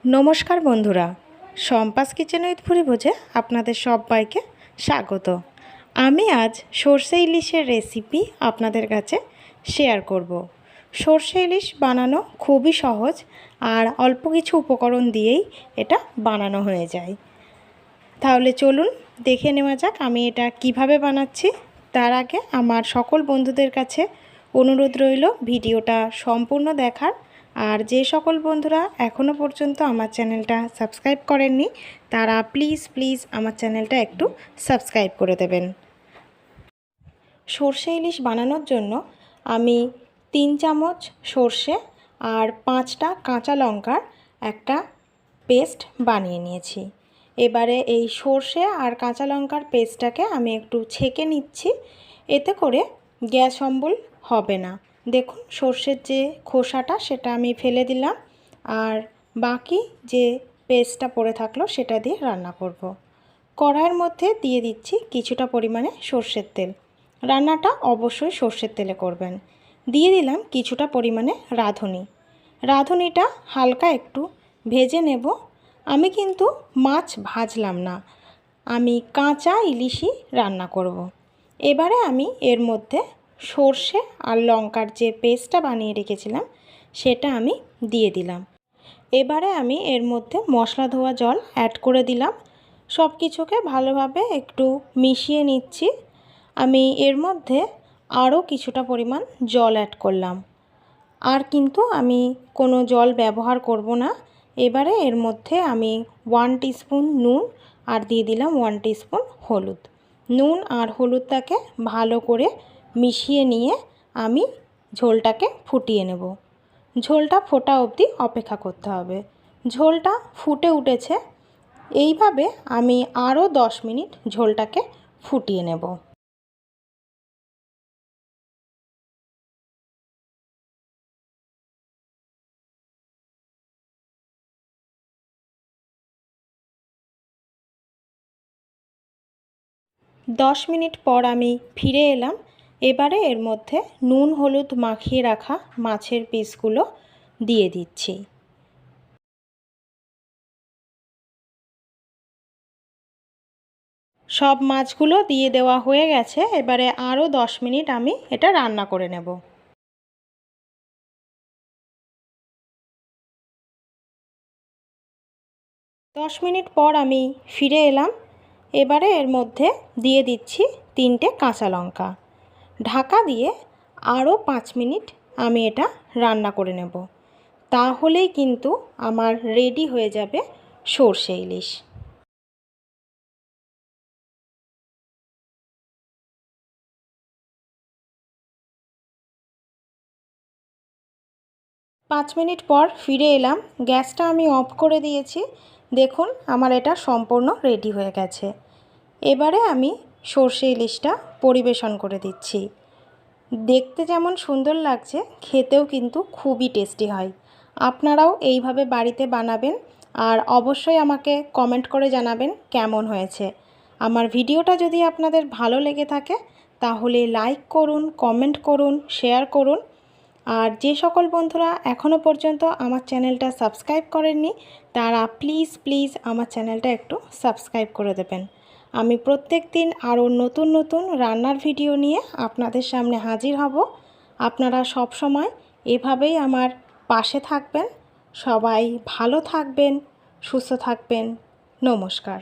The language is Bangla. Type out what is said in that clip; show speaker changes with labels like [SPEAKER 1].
[SPEAKER 1] नमस्कार बंधुरा शम्पास किचेन उइथ भुरिभोजे आपनादेर सबाइके स्वागत। आमी आज सर्षे इलिशेर रेसिपि आपनादेर काछे शेयर करब। सर्षे इलिश बानानो खूबई सहज और अल्प किछु उपकरण दिएई एटा बानानो हये जाय। ताहले चलुन देखे नेওয়া যাক आमी एटा किभाबे बानाচ্ছি। तार आगे आमार सकल बंधुदेर काछे अनुरोध रइल भिडियोटा सम्पूर्ण देखार और जे सकल बंधुरा एखोनो पर्यन्त आमार चैनलटा सबस्क्राइब करेननि तारा प्लिज प्लिज आमार चैनलटा एकटू सबस्क्राइब करे देबेन। सर्षे इलिश बानानोर जोन्नो आमी 3 चामच सर्षे और 5टा काँचा लंकार एकटा पेस्ट बानिये निয়েছি। एबारे এই सर्षे और काँचा लंकार पेस्टटाके आमी एकटू छेके निচ্ছি, एते करे ग्यास अम्बल होबे ना। देखुन सर्षेर जे खोसाटा सेटा आमी फेले दिलाम और बाकी जे पेस्टटा पड़े थाकलो सेटा दिए रान्ना करब। कड़ाइয়ের मধ্যে दिए दिচ্ছি কিছুটা পরিমাণে সরষের তেল। রান্নাটা অবশ্যই সরষের তেলে করবেন। দিয়ে দিলাম কিছুটা পরিমাণে রাঁধুনি। রাঁধুনিটা হালকা একটু ভেজে নেব। আমি কিন্তু মাছ ভাজলাম না, আমি কাঁচা ইলিশই রান্না করব। এবারে আমি এর মধ্যে সরষে আর লঙ্কার যে পেস্টটা বানিয়ে রেখেছিলাম সেটা আমি দিয়ে দিলাম। এবারে আমি এর মধ্যে মশলা ধোয়া জল অ্যাড করে দিলাম। সব কিছুকে ভালোভাবে একটু মিশিয়ে নিচ্ছি। আমি এর মধ্যে আরও কিছুটা পরিমাণ জল অ্যাড করলাম, আর কিন্তু আমি কোনো জল ব্যবহার করব না। এবারে এর মধ্যে আমি 1 টিস্পুন নুন আর দিয়ে দিলাম 1 টিস্পুন হলুদ। নুন আর হলুদটাকে ভালো করে মিশিয়ে নিয়ে আমি ঝোলটাকে ফুটিয়ে নেব। ঝোলটা ফোটা অবধি অপেক্ষা করতে হবে। ঝোলটা ফুটে উঠেছে, এইভাবে আমি আরও 10 মিনিট ঝোলটাকে ফুটিয়ে নেব। दस मिनट पर आमी फिरे एलाम। एबारे एर मध्य नून हलुद माखिए रखा माछेर पिसगुलो दिए दिচ্ছি। सब माछगुलो दिए देওয়া হয়ে গেছে। এবারে আরও 10 মিনিট আমি এটা রান্না করে নেব। 10 মিনিট পর আমি ফিরে এলাম। এবারে এর মধ্যে দিয়ে দিচ্ছি 3টে কাঁচা লঙ্কা। ঢাকা দিয়ে আরও 5 মিনিট আমি এটা রান্না করে নেব। তাহলেই কিন্তু আমার রেডি হয়ে যাবে সরষে ইলিশ। पाँच मिनट पर फिरे एलाम। ग्यासटा आमी अफ करे दिएछि। देखुन आमार एटा सम्पूर्ण रेडी हये गेछे। एबारे आमी सर्षे इलिशटा परिवेशन करे दिচ্ছি। देखते जेमन सुंदर लागছে खेतेও किन्तु खूबই टेस्टी हय। आपनाराও এইভাবে বাড়িতে বানাবেন আর অবশ্যই আমাকে কমেন্ট করে জানাবেন কেমন হয়েছে। আমার ভিডিওটা যদি আপনাদের ভালো লেগে থাকে তাহলে লাইক করুন, কমেন্ট করুন, শেয়ার করুন। আর যে সকল বন্ধুরা এখনও পর্যন্ত আমার চ্যানেলটা সাবস্ক্রাইব করেননি তারা প্লিজ প্লিজ আমার চ্যানেলটা একটু সাবস্ক্রাইব করে দেবেন। আমি প্রত্যেক দিন আরও নতুন নতুন রান্নার ভিডিও নিয়ে আপনাদের সামনে হাজির হব। আপনারা সব সময় এভাবেই আমার পাশে থাকবেন। সবাই ভালো থাকবেন, সুস্থ থাকবেন। নমস্কার।